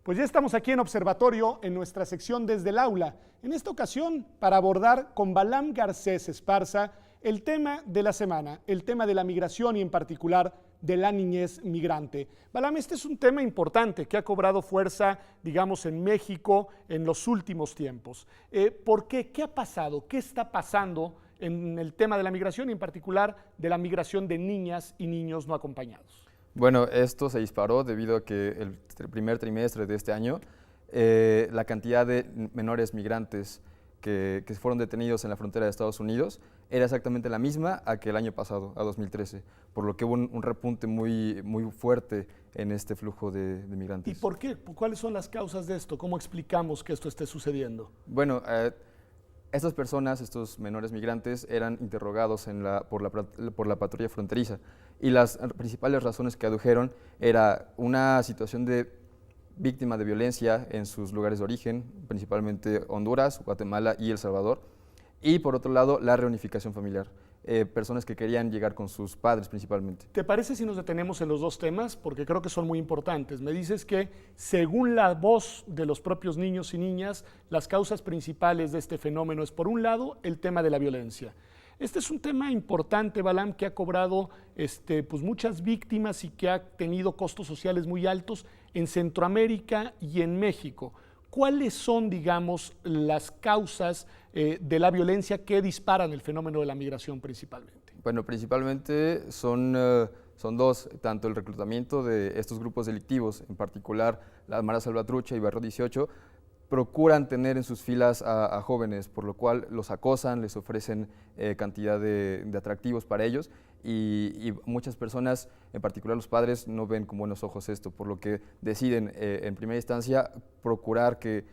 Pues ya estamos aquí en Observatorio, en nuestra sección Desde el Aula. En esta ocasión, para abordar con Balam Garcés Esparza el tema de la semana, el tema de la migración y en particular de la niñez migrante. Balam, este es un tema importante que ha cobrado fuerza, digamos, en México en los últimos tiempos. ¿Por qué? ¿Qué ha pasado? ¿Qué está pasando en el tema de la migración y en particular de la migración de niñas y niños no acompañados? Bueno, esto se disparó debido a que el primer trimestre de este año la cantidad de menores migrantes que fueron detenidos en la frontera de Estados Unidos era exactamente la misma a que el año pasado, a 2013, por lo que hubo un repunte muy fuerte en este flujo de migrantes. ¿Y por qué? ¿Cuáles son las causas de esto? ¿Cómo explicamos que esto esté sucediendo? Bueno, estas personas, estos menores migrantes, eran interrogados por la patrulla fronteriza y las principales razones que adujeron era una situación de víctima de violencia en sus lugares de origen, principalmente Honduras, Guatemala y El Salvador, y por otro lado la reunificación familiar. Personas que querían llegar con sus padres principalmente. ¿Te parece si nos detenemos en los dos temas? Porque creo que son muy importantes. Me dices que, según la voz de los propios niños y niñas, las causas principales de este fenómeno es, por un lado, el tema de la violencia. Este es un tema importante, Balam, que ha cobrado pues muchas víctimas y que ha tenido costos sociales muy altos en Centroamérica y en México. ¿Cuáles son, digamos, las causas de la violencia que disparan el fenómeno de la migración principalmente? Bueno, principalmente son dos, tanto el reclutamiento de estos grupos delictivos, en particular la Mara Salvatrucha y Barrio 18, procuran tener en sus filas a jóvenes, por lo cual los acosan, les ofrecen cantidad de atractivos para ellos y muchas personas, en particular los padres, no ven con buenos ojos esto, por lo que deciden en primera instancia procurar que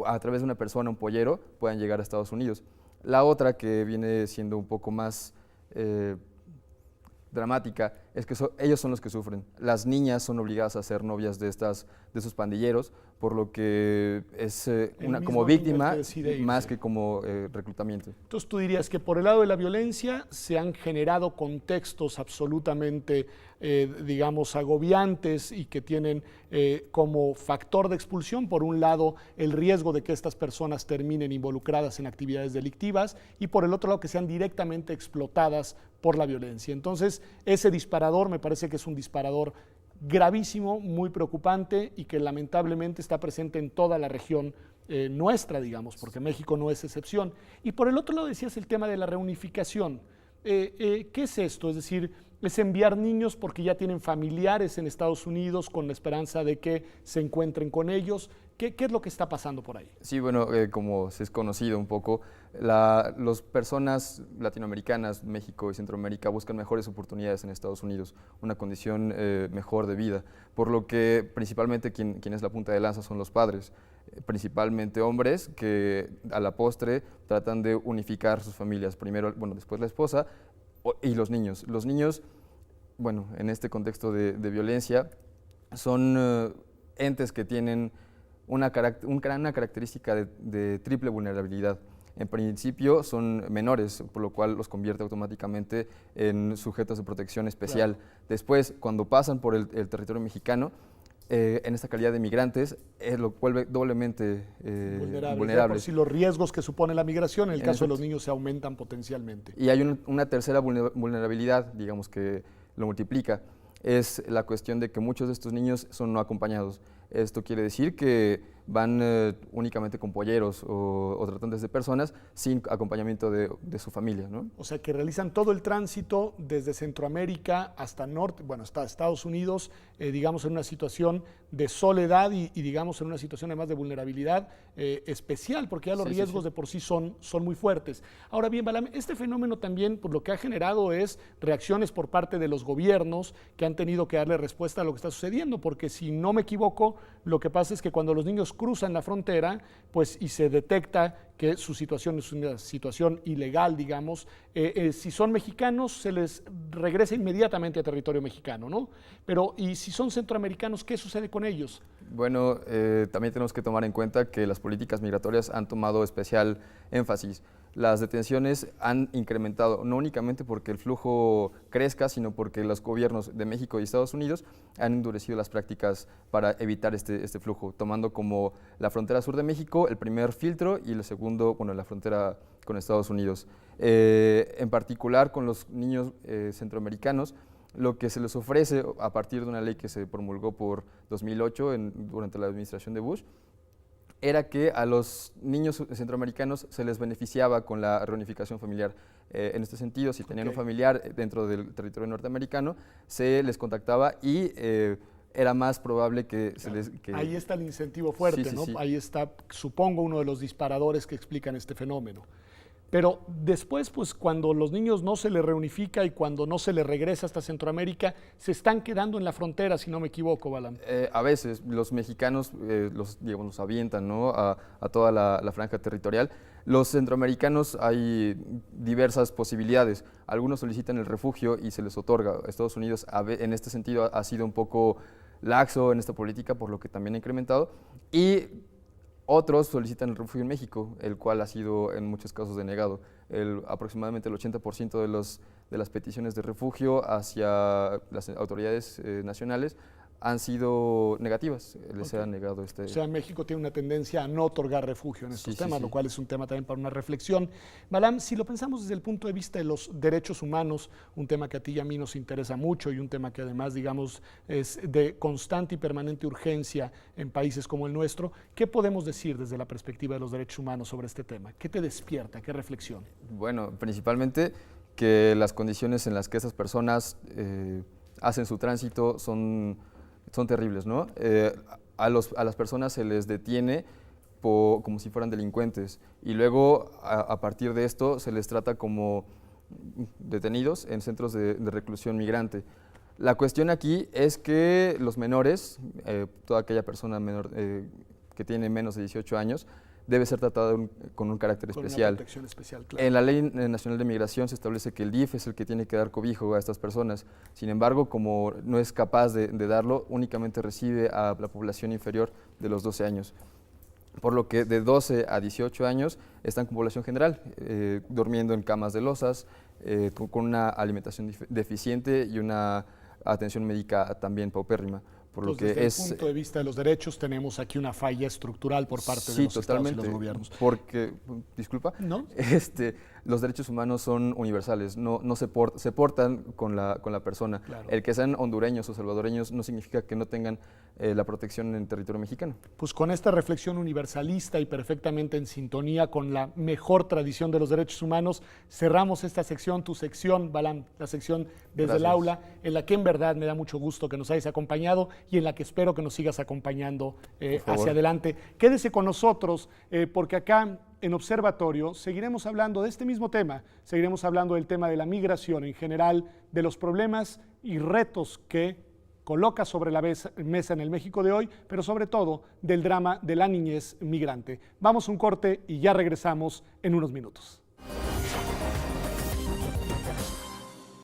a través de una persona, un pollero, puedan llegar a Estados Unidos. La otra, que viene siendo un poco más dramática, es que ellos son los que sufren. Las niñas son obligadas a ser novias de esos pandilleros, por lo que es como víctima más que como reclutamiento. Entonces tú dirías que por el lado de la violencia se han generado contextos absolutamente, digamos, agobiantes y que tienen como factor de expulsión, por un lado, el riesgo de que estas personas terminen involucradas en actividades delictivas y por el otro lado que sean directamente explotadas por la violencia. Entonces, ese disparador me parece que es un disparador gravísimo, muy preocupante y que lamentablemente está presente en toda la región nuestra, digamos, porque México no es excepción. Y por el otro lado decías el tema de la reunificación. ¿Qué es esto? Es decir, es enviar niños porque ya tienen familiares en Estados Unidos con la esperanza de que se encuentren con ellos. ¿Qué es lo que está pasando por ahí? Sí, bueno, como se es conocido un poco, las personas latinoamericanas, México y Centroamérica, buscan mejores oportunidades en Estados Unidos, una condición mejor de vida, por lo que principalmente quien es la punta de lanza son los padres, principalmente hombres que a la postre tratan de unificar sus familias, primero, bueno, después la esposa y los niños. Los niños, bueno, en este contexto de violencia, son entes que tienen una característica de triple vulnerabilidad. En principio son menores, por lo cual los convierte automáticamente en sujetos de protección especial. Claro. Después, cuando pasan por el territorio mexicano, en esta calidad de migrantes, lo vuelve doblemente vulnerable. Por si los riesgos que supone la migración, en el caso de los niños, se aumentan potencialmente. Y hay una tercera vulnerabilidad, digamos, que lo multiplica, es la cuestión de que muchos de estos niños son no acompañados. Esto quiere decir que van únicamente con polleros o tratantes de personas sin acompañamiento de su familia, ¿no? O sea, que realizan todo el tránsito desde Centroamérica hasta hasta Estados Unidos, digamos, en una situación de soledad y digamos, en una situación además de vulnerabilidad especial, porque ya los riesgos de por sí son muy fuertes. Ahora bien, Balam, este fenómeno también, pues, lo que ha generado es reacciones por parte de los gobiernos que han tenido que darle respuesta a lo que está sucediendo, porque si no me equivoco, lo que pasa es que cuando los niños cruzan la frontera, pues, y se detecta que su situación es una situación ilegal, digamos, si son mexicanos se les regresa inmediatamente a territorio mexicano, ¿no? Pero, y si son centroamericanos, ¿qué sucede con ellos? Bueno, también tenemos que tomar en cuenta que las políticas migratorias han tomado especial énfasis las detenciones han incrementado, no únicamente porque el flujo crezca, sino porque los gobiernos de México y Estados Unidos han endurecido las prácticas para evitar este flujo, tomando como la frontera sur de México el primer filtro y el segundo, bueno, la frontera con Estados Unidos. En particular con los niños centroamericanos, lo que se les ofrece a partir de una ley que se promulgó por 2008 durante la administración de Bush, era que a los niños centroamericanos se les beneficiaba con la reunificación familiar. En este sentido, si tenían un familiar dentro del territorio norteamericano, se les contactaba y era más probable que se les... Ahí está el incentivo fuerte, sí, ¿no? Sí. Ahí está, supongo, uno de los disparadores que explican este fenómeno. Pero después, pues cuando los niños no se les reunifica y cuando no se les regresa hasta Centroamérica, se están quedando en la frontera, si no me equivoco, Balam. A veces los mexicanos los avientan, ¿no?, a toda la franja territorial. Los centroamericanos hay diversas posibilidades. Algunos solicitan el refugio y se les otorga. Estados Unidos en este sentido ha sido un poco laxo en esta política, por lo que también ha incrementado. Y otros solicitan el refugio en México, el cual ha sido en muchos casos denegado. Aproximadamente el 80% de las peticiones de refugio hacia las autoridades nacionales han sido negativas, les ha negado O sea, México tiene una tendencia a no otorgar refugio en estos temas, lo cual es un tema también para una reflexión. Balam, si lo pensamos desde el punto de vista de los derechos humanos, un tema que a ti y a mí nos interesa mucho y un tema que además, digamos, es de constante y permanente urgencia en países como el nuestro, ¿qué podemos decir desde la perspectiva de los derechos humanos sobre este tema? ¿Qué te despierta? ¿Qué reflexión? Bueno, principalmente que las condiciones en las que esas personas hacen su tránsito son terribles, ¿no? A las personas se les detiene como si fueran delincuentes y luego a partir de esto se les trata como detenidos en centros de reclusión migrante. La cuestión aquí es que los menores, toda aquella persona menor que tiene menos de 18 años, debe ser tratada con un carácter especial. Una protección especial, claro. En la Ley Nacional de Migración se establece que el DIF es el que tiene que dar cobijo a estas personas. Sin embargo, como no es capaz de darlo, únicamente recibe a la población inferior de los 12 años. Por lo que de 12 a 18 años están con población general, durmiendo en camas de losas, con una alimentación deficiente y una atención médica también paupérrima. Por lo que desde el punto de vista de los derechos tenemos aquí una falla estructural por parte de los estados y los gobiernos. Porque, disculpa, ¿no? Los derechos humanos son universales, no se portan con la persona. Claro. El que sean hondureños o salvadoreños no significa que no tengan la protección en el territorio mexicano. Pues con esta reflexión universalista y perfectamente en sintonía con la mejor tradición de los derechos humanos, cerramos esta sección, tu sección, Balam, la sección desde el aula, en la que en verdad me da mucho gusto que nos hayas acompañado y en la que espero que nos sigas acompañando hacia adelante. Quédese con nosotros, porque acá en Observatorio seguiremos hablando de este mismo tema, seguiremos hablando del tema de la migración en general, de los problemas y retos que coloca sobre la mesa en el México de hoy, pero sobre todo del drama de la niñez migrante. Vamos a un corte y ya regresamos en unos minutos.